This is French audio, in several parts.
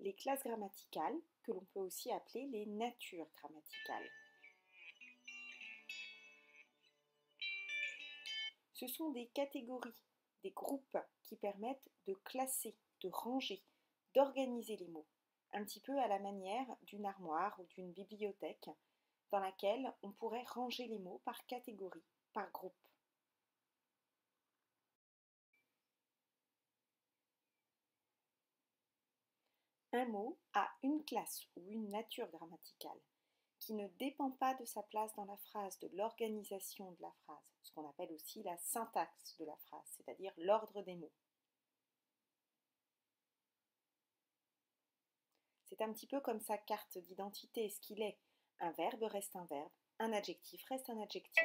les classes grammaticales, que l'on peut aussi appeler les natures grammaticales. Ce sont des catégories, des groupes qui permettent de classer, de ranger, d'organiser les mots, un petit peu à la manière d'une armoire ou d'une bibliothèque dans laquelle on pourrait ranger les mots par catégorie, par groupe. Un mot a une classe ou une nature grammaticale qui ne dépend pas de sa place dans la phrase, de l'organisation de la phrase, ce qu'on appelle aussi la syntaxe de la phrase, c'est-à-dire l'ordre des mots. C'est un petit peu comme sa carte d'identité, ce qu'il est. Un verbe reste un verbe, un adjectif reste un adjectif.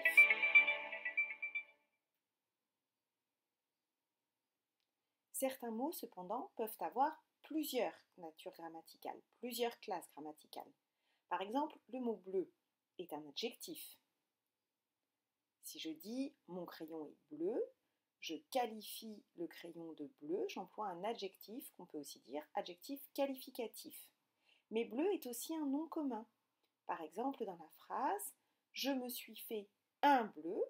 Certains mots, cependant, peuvent avoir plusieurs natures grammaticales, plusieurs classes grammaticales. Par exemple, le mot bleu est un adjectif. Si je dis « mon crayon est bleu », je qualifie le crayon de bleu, j'emploie un adjectif qu'on peut aussi dire adjectif qualificatif. Mais bleu est aussi un nom commun. Par exemple, dans la phrase « je me suis fait un bleu »,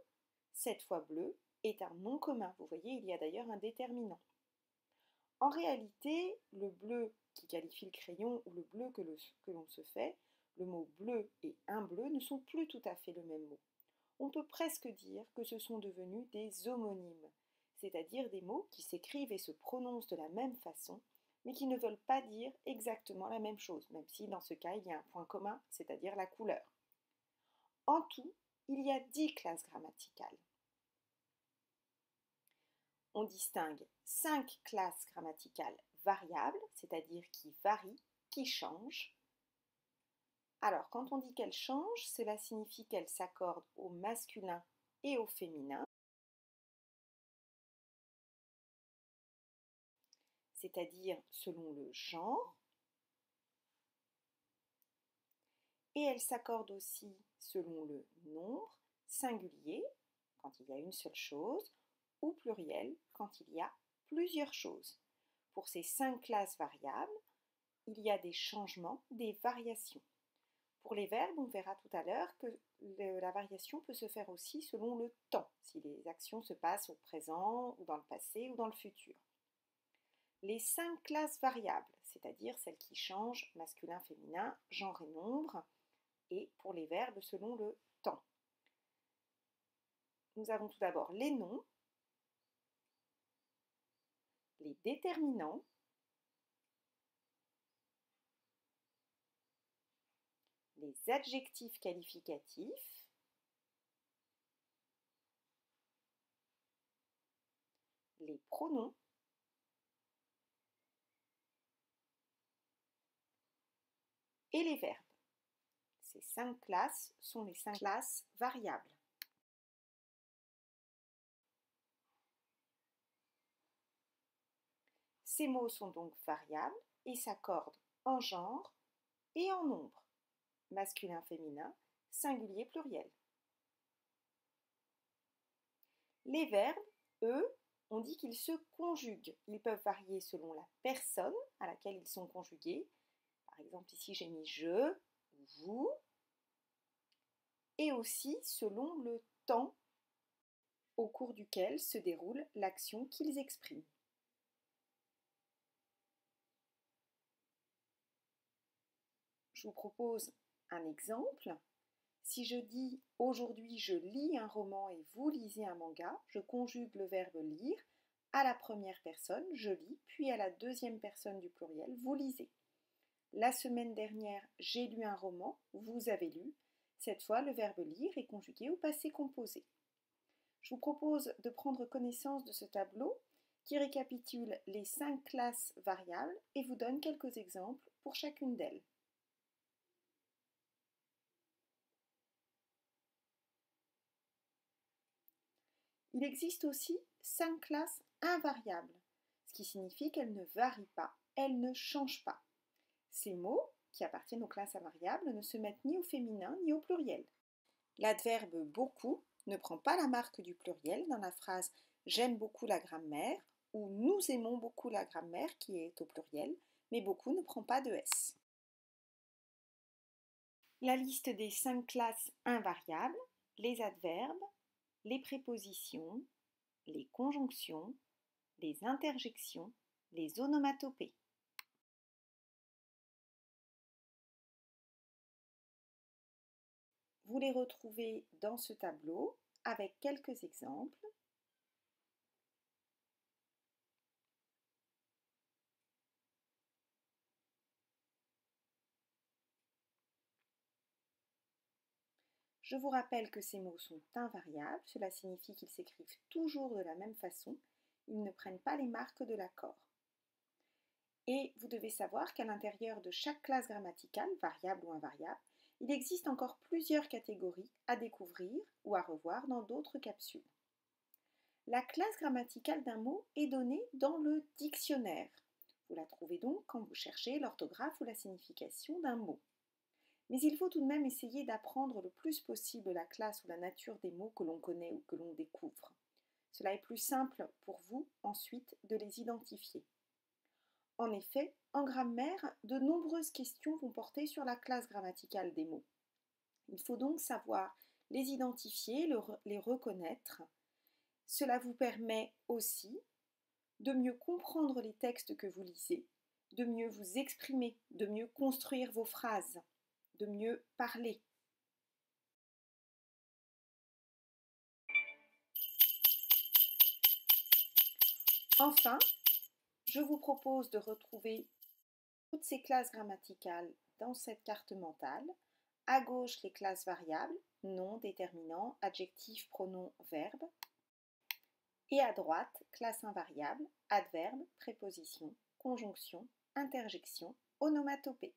cette fois bleu est un nom commun. Vous voyez, il y a d'ailleurs un déterminant. En réalité, le bleu qui qualifie le crayon ou le bleu que l'on se fait, le mot bleu et un bleu ne sont plus tout à fait le même mot. On peut presque dire que ce sont devenus des homonymes, c'est-à-dire des mots qui s'écrivent et se prononcent de la même façon, mais qui ne veulent pas dire exactement la même chose, même si dans ce cas il y a un point commun, c'est-à-dire la couleur. En tout, il y a 10 classes grammaticales. On distingue 5 classes grammaticales variables, c'est-à-dire qui varient, qui changent. Alors, quand on dit qu'elles changent, cela signifie qu'elles s'accordent au masculin et au féminin, c'est-à-dire selon le genre, et elles s'accordent aussi selon le nombre, singulier, quand il y a une seule chose, ou pluriel, quand il y a plusieurs choses. Pour ces 5 classes variables, il y a des changements, des variations. Pour les verbes, on verra tout à l'heure que la variation peut se faire aussi selon le temps, si les actions se passent au présent, ou dans le passé, ou dans le futur. Les 5 classes variables, c'est-à-dire celles qui changent masculin, féminin, genre et nombre, et pour les verbes selon le temps. Nous avons tout d'abord les noms, les déterminants, les adjectifs qualificatifs, les pronoms, et les verbes. Ces 5 classes sont les 5 classes variables. Ces mots sont donc variables et s'accordent en genre et en nombre, masculin, féminin, singulier, pluriel. Les verbes, eux, on dit qu'ils se conjuguent. Ils peuvent varier selon la personne à laquelle ils sont conjugués. Par exemple, ici j'ai mis je, vous, et aussi selon le temps au cours duquel se déroule l'action qu'ils expriment. Je vous propose un exemple. Si je dis « aujourd'hui je lis un roman et vous lisez un manga », je conjugue le verbe lire à la première personne, je lis, puis à la deuxième personne du pluriel, vous lisez. La semaine dernière, j'ai lu un roman, vous avez lu. Cette fois, le verbe lire est conjugué au passé composé. Je vous propose de prendre connaissance de ce tableau qui récapitule les 5 classes variables et vous donne quelques exemples pour chacune d'elles. Il existe aussi 5 classes invariables, ce qui signifie qu'elles ne varient pas, elles ne changent pas. Ces mots, qui appartiennent aux classes invariables, ne se mettent ni au féminin ni au pluriel. L'adverbe beaucoup ne prend pas la marque du pluriel dans la phrase « j'aime beaucoup la grammaire » ou « nous aimons beaucoup la grammaire » qui est au pluriel, mais beaucoup ne prend pas de S. La liste des 5 classes invariables, les adverbes, les prépositions, les conjonctions, les interjections, les onomatopées. Vous les retrouvez dans ce tableau avec quelques exemples. Je vous rappelle que ces mots sont invariables, cela signifie qu'ils s'écrivent toujours de la même façon, ils ne prennent pas les marques de l'accord. Et vous devez savoir qu'à l'intérieur de chaque classe grammaticale, variable ou invariable, il existe encore plusieurs catégories à découvrir ou à revoir dans d'autres capsules. La classe grammaticale d'un mot est donnée dans le dictionnaire. Vous la trouvez donc quand vous cherchez l'orthographe ou la signification d'un mot. Mais il faut tout de même essayer d'apprendre le plus possible la classe ou la nature des mots que l'on connaît ou que l'on découvre. Cela est plus simple pour vous ensuite de les identifier. En effet, en grammaire, de nombreuses questions vont porter sur la classe grammaticale des mots. Il faut donc savoir les identifier, les reconnaître. Cela vous permet aussi de mieux comprendre les textes que vous lisez, de mieux vous exprimer, de mieux construire vos phrases, de mieux parler. Enfin, je vous propose de retrouver toutes ces classes grammaticales dans cette carte mentale. À gauche, les classes variables, nom, déterminant, adjectif, pronom, verbe. Et à droite, classe invariable, adverbe, préposition, conjonction, interjection, onomatopée.